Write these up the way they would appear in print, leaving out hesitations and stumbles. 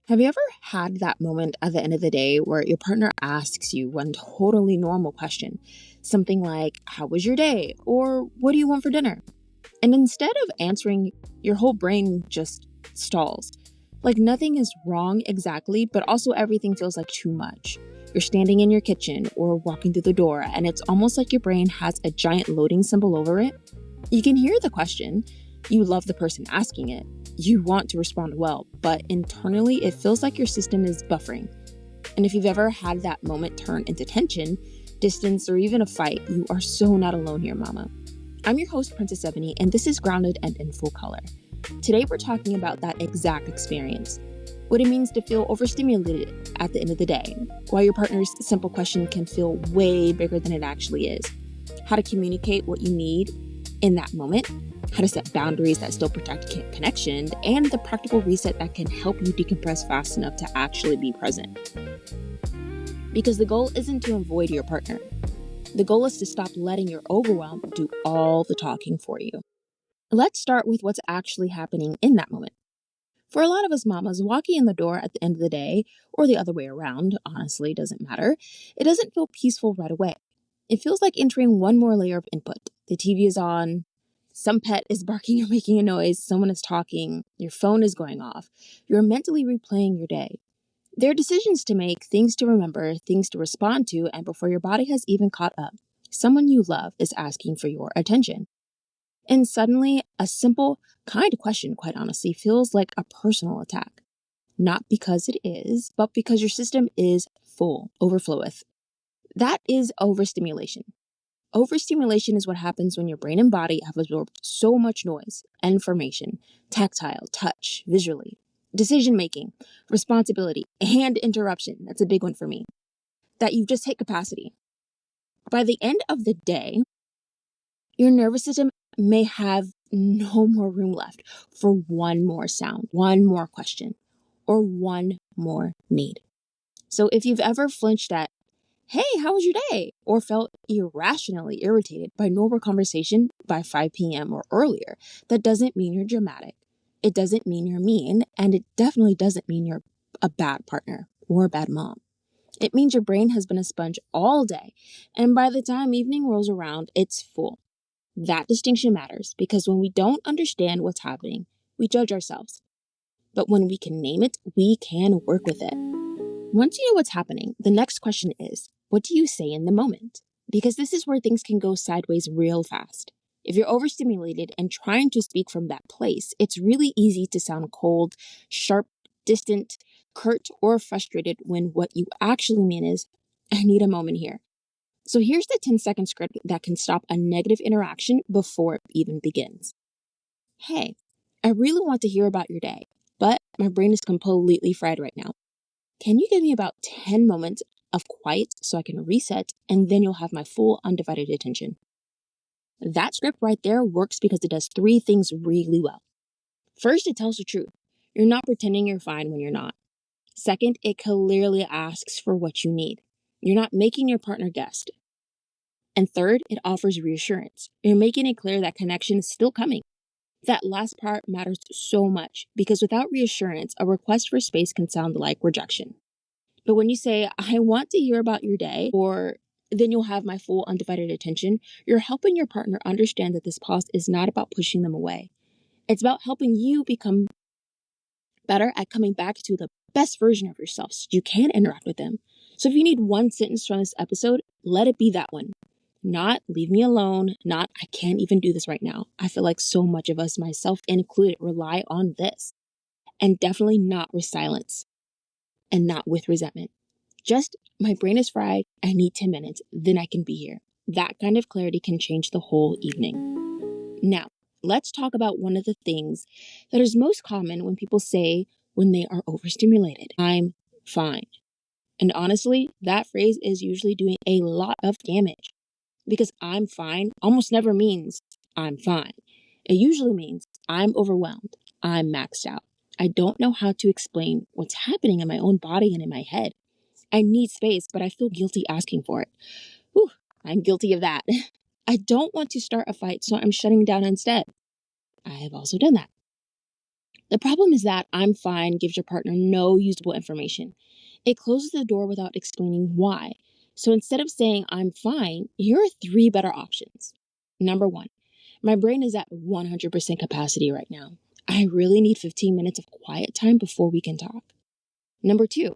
Have you ever had that moment at the end of the day where your partner asks you one totally normal question? Something like, "How was your day?" Or "What do you want for dinner?" And instead of answering, your whole brain just stalls. Like nothing is wrong exactly, but also everything feels like too much. You're standing in your kitchen or walking through the door, and it's almost like your brain has a giant loading symbol over it. You can hear the question. You love the person asking it. You want to respond well, but internally it feels like your system is buffering. And if you've ever had that moment turn into tension, distance, or even a fight, you are so not alone here, mama. I'm your host, Princess Ebony, and this is Grounded and in Full Color. Today we're talking about that exact experience. What it means to feel overstimulated at the end of the day. Why your partner's simple question can feel way bigger than it actually is. How to communicate what you need in that moment. How to set boundaries that still protect connection, and the practical reset that can help you decompress fast enough to actually be present. Because the goal isn't to avoid your partner. The goal is to stop letting your overwhelm do all the talking for you. Let's start with what's actually happening in that moment. For a lot of us mamas, walking in the door at the end of the day, or the other way around, honestly, doesn't matter, it doesn't feel peaceful right away. It feels like entering one more layer of input. The TV is on, some pet is barking or making a noise, someone is talking, your phone is going off. You're mentally replaying your day. There are decisions to make, things to remember, things to respond to, and before your body has even caught up, someone you love is asking for your attention. And suddenly, a simple, kind question, quite honestly, feels like a personal attack. Not because it is, but because your system is full, overfloweth. That is overstimulation. Overstimulation is what happens when your brain and body have absorbed so much noise, information, tactile, touch, visually, decision-making, responsibility, and interruption. That's a big one for me. That you've just hit capacity. By the end of the day, your nervous system may have no more room left for one more sound, one more question, or one more need. So if you've ever flinched at, "Hey, how was your day?" or felt irrationally irritated by normal conversation by 5 p.m. or earlier, that doesn't mean you're dramatic. It doesn't mean you're mean, and it definitely doesn't mean you're a bad partner or a bad mom. It means your brain has been a sponge all day, and by the time evening rolls around, it's full. That distinction matters because when we don't understand what's happening, we judge ourselves. But when we can name it, we can work with it. Once you know what's happening, the next question is, what do you say in the moment? Because this is where things can go sideways real fast. If you're overstimulated and trying to speak from that place, it's really easy to sound cold, sharp, distant, curt, or frustrated when what you actually mean is, "I need a moment here." So here's the 10-second script that can stop a negative interaction before it even begins. "Hey, I really want to hear about your day, but my brain is completely fried right now. Can you give me about 10 moments of quiet so I can reset, and then you'll have my full undivided attention?" That script right there works because it does three things really well. First, it tells the truth. You're not pretending you're fine when you're not. Second, it clearly asks for what you need. You're not making your partner guess. And third, it offers reassurance. You're making it clear that connection is still coming. That last part matters so much because without reassurance, a request for space can sound like rejection. But when you say, "I want to hear about your day," or "then you'll have my full undivided attention," you're helping your partner understand that this pause is not about pushing them away. It's about helping you become better at coming back to the best version of yourself so you can interact with them. So if you need one sentence from this episode, let it be that one. Not "leave me alone," not "I can't even do this right now." I feel like so much of us, myself included, rely on this. And definitely not with silence and not with resentment. Just, "My brain is fried, I need 10 minutes, then I can be here." That kind of clarity can change the whole evening. Now, let's talk about one of the things that is most common when people say when they are overstimulated. "I'm fine." And honestly, that phrase is usually doing a lot of damage because "I'm fine" almost never means I'm fine. It usually means I'm overwhelmed, I'm maxed out. I don't know how to explain what's happening in my own body and in my head. I need space, but I feel guilty asking for it. Whew, I'm guilty of that. I don't want to start a fight, so I'm shutting down instead. I have also done that. The problem is that "I'm fine" gives your partner no usable information. It closes the door without explaining why. So instead of saying "I'm fine," here are three better options. Number one, my brain is at 100% capacity right now. I really need 15 minutes of quiet time before we can talk. Number two,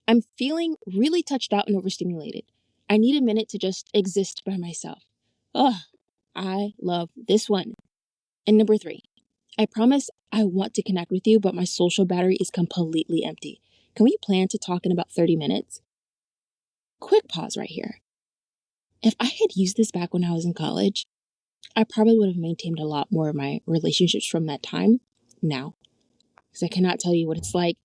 I'm feeling really touched out and overstimulated. I need a minute to just exist by myself. Ugh, I love this one. And number three, I promise I want to connect with you, but my social battery is completely empty. Can we plan to talk in about 30 minutes? Quick pause right here. If I had used this back when I was in college, I probably would have maintained a lot more of my relationships from that time now. Because I cannot tell you what it's like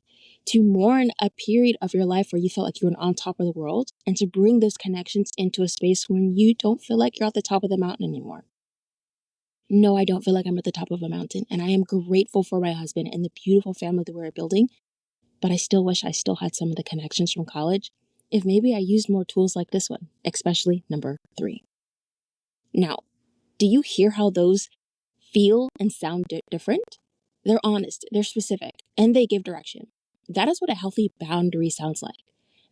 to mourn a period of your life where you felt like you were on top of the world and to bring those connections into a space when you don't feel like you're at the top of the mountain anymore. No, I don't feel like I'm at the top of a mountain, and I am grateful for my husband and the beautiful family that we're building, but I still wish I still had some of the connections from college if maybe I used more tools like this one, especially number three. Now, do you hear how those feel and sound different? They're honest, they're specific, and they give direction. That is what a healthy boundary sounds like.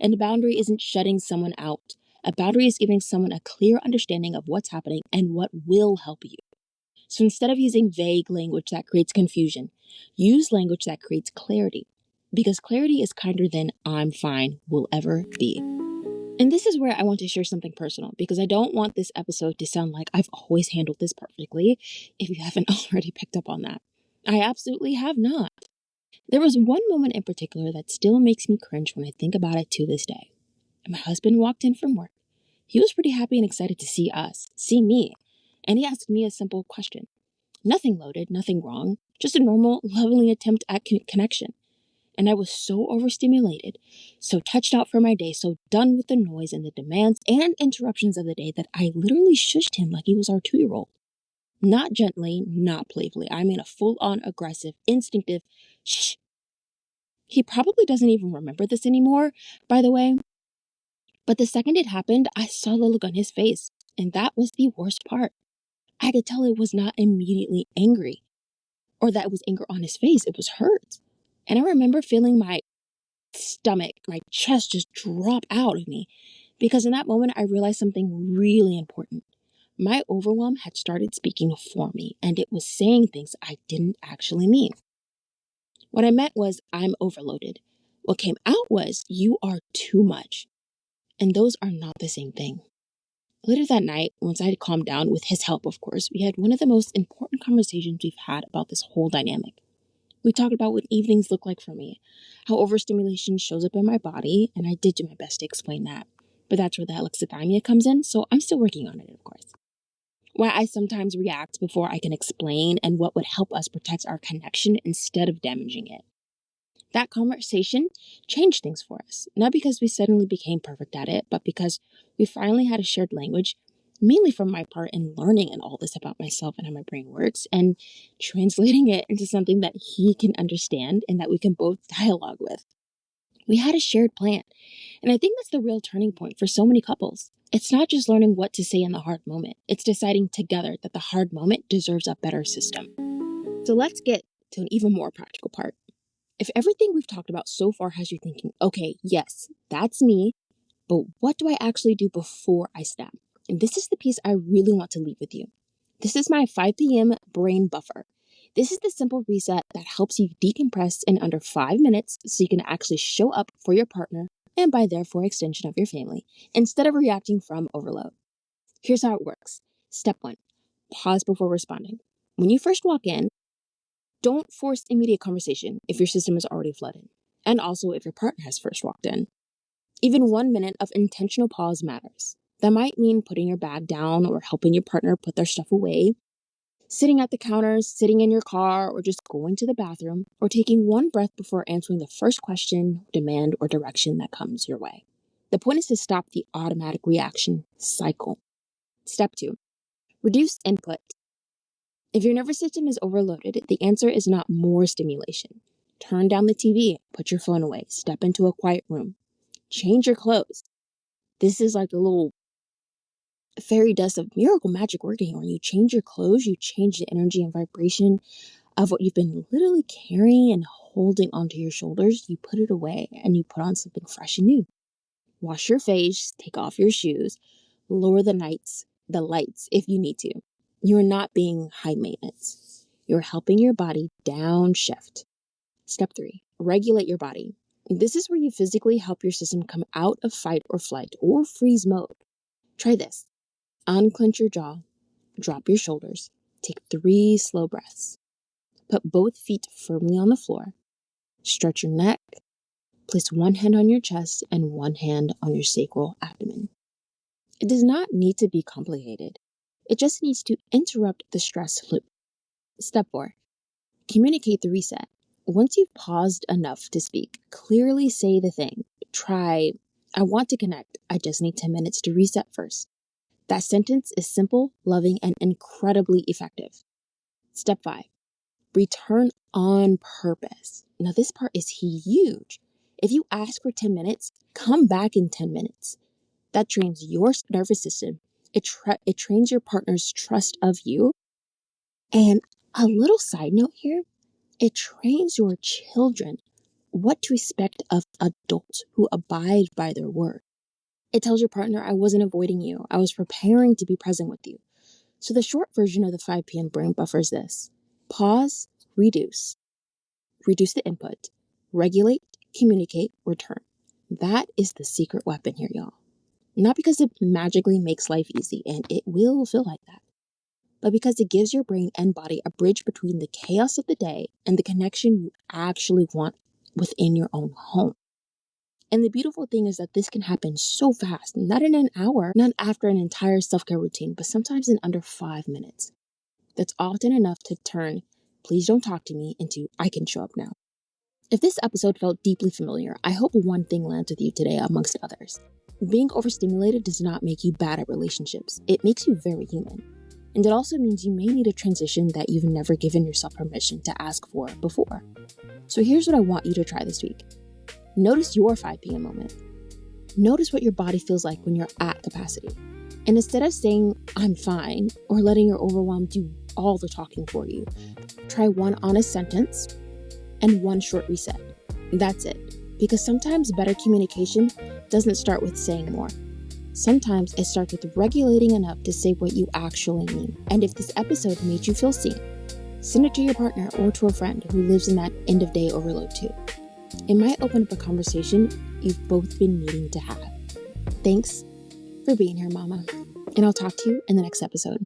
And a boundary isn't shutting someone out. A boundary is giving someone a clear understanding of what's happening and what will help you. So instead of using vague language that creates confusion, use language that creates clarity. Because clarity is kinder than "I'm fine" will ever be. And this is where I want to share something personal, because I don't want this episode to sound like I've always handled this perfectly, if you haven't already picked up on that. I absolutely have not. There was one moment in particular that still makes me cringe when I think about it to this day. My husband walked in from work. He was pretty happy and excited to see me, and he asked me a simple question. Nothing loaded, nothing wrong, just a normal, loving attempt at connection. And I was so overstimulated, so touched out for my day, so done with the noise and the demands and interruptions of the day that I literally shushed him like he was our 2-year-old. Not gently, not playfully. I mean a full-on aggressive, instinctive shh. He probably doesn't even remember this anymore, by the way. But the second it happened, I saw the look on his face. And that was the worst part. I could tell it was not immediately angry, or that it was anger on his face. It was hurt. And I remember feeling my stomach, my chest just drop out of me, because in that moment I realized something really important. My overwhelm had started speaking for me, and it was saying things I didn't actually mean. What I meant was, "I'm overloaded." What came out was, "You are too much." And those are not the same thing. Later that night, once I had calmed down, with his help of course, we had one of the most important conversations we've had about this whole dynamic. We talked about what evenings look like for me, how overstimulation shows up in my body, and I did do my best to explain that. But that's where the alexithymia comes in, so I'm still working on it, of course. Why I sometimes react before I can explain, and what would help us protect our connection instead of damaging it. That conversation changed things for us, not because we suddenly became perfect at it, but because we finally had a shared language, mainly from my part in learning and all this about myself and how my brain works, and translating it into something that he can understand and that we can both dialogue with. We had a shared plan, and I think that's the real turning point for so many couples. It's not just learning what to say in the hard moment, it's deciding together that the hard moment deserves a better system. So let's get to an even more practical part. If everything we've talked about so far has you thinking, okay, yes, that's me, but what do I actually do before I snap? And this is the piece I really want to leave with you. This is my 5 p.m. brain buffer. This is the simple reset that helps you decompress in under 5 minutes so you can actually show up for your partner, and by therefore extension of your family, instead of reacting from overload. Here's how it works. Step 1, pause before responding. When you first walk in, don't force immediate conversation if your system is already flooded, and also if your partner has first walked in. Even 1 minute of intentional pause matters. That might mean putting your bag down or helping your partner put their stuff away, sitting at the counter, sitting in your car, or just going to the bathroom, or taking one breath before answering the first question, demand, or direction that comes your way. The point is to stop the automatic reaction cycle. Step 2, reduce input. If your nervous system is overloaded, the answer is not more stimulation. Turn down the TV, put your phone away, step into a quiet room, change your clothes. This is like a little fairy dust of miracle magic working. When you change your clothes, you change the energy and vibration of what you've been literally carrying and holding onto your shoulders, you put it away and you put on something fresh and new. Wash your face, take off your shoes, lower the lights if you need to. You're not being high maintenance. You're helping your body downshift. Step 3, regulate your body. This is where you physically help your system come out of fight or flight or freeze mode. Try this. Unclench your jaw, drop your shoulders, take 3 slow breaths. Put both feet firmly on the floor. Stretch your neck. Place one hand on your chest and one hand on your sacral abdomen. It does not need to be complicated. It just needs to interrupt the stress loop. Step 4, communicate the reset. Once you've paused enough to speak, clearly say the thing. Try, I want to connect. I just need 10 minutes to reset first. That sentence is simple, loving, and incredibly effective. Step 5, return on purpose. Now, this part is huge. If you ask for 10 minutes, come back in 10 minutes. That trains your nervous system. It trains your partner's trust of you. And a little side note here, it trains your children what to expect of adults who abide by their word. It tells your partner, I wasn't avoiding you. I was preparing to be present with you. So the short version of the 5 p.m. brain buffer is this. Pause, reduce. Reduce the input. Regulate, communicate, return. That is the secret weapon here, y'all. Not because it magically makes life easy, and it will feel like that, but because it gives your brain and body a bridge between the chaos of the day and the connection you actually want within your own home. And the beautiful thing is that this can happen so fast, not in an hour, not after an entire self-care routine, but sometimes in under 5 minutes. That's often enough to turn, please don't talk to me, into I can show up now. If this episode felt deeply familiar, I hope one thing lands with you today amongst others. Being overstimulated does not make you bad at relationships. It makes you very human. And it also means you may need a transition that you've never given yourself permission to ask for before. So here's what I want you to try this week. Notice your 5 p.m. moment. Notice what your body feels like when you're at capacity. And instead of saying, I'm fine, or letting your overwhelm do all the talking for you, try one honest sentence and one short reset. That's it. Because sometimes better communication doesn't start with saying more. Sometimes it starts with regulating enough to say what you actually mean. And if this episode made you feel seen, send it to your partner or to a friend who lives in that end of day overload too. It might open up a conversation you've both been needing to have. Thanks for being here, Mama. And I'll talk to you in the next episode.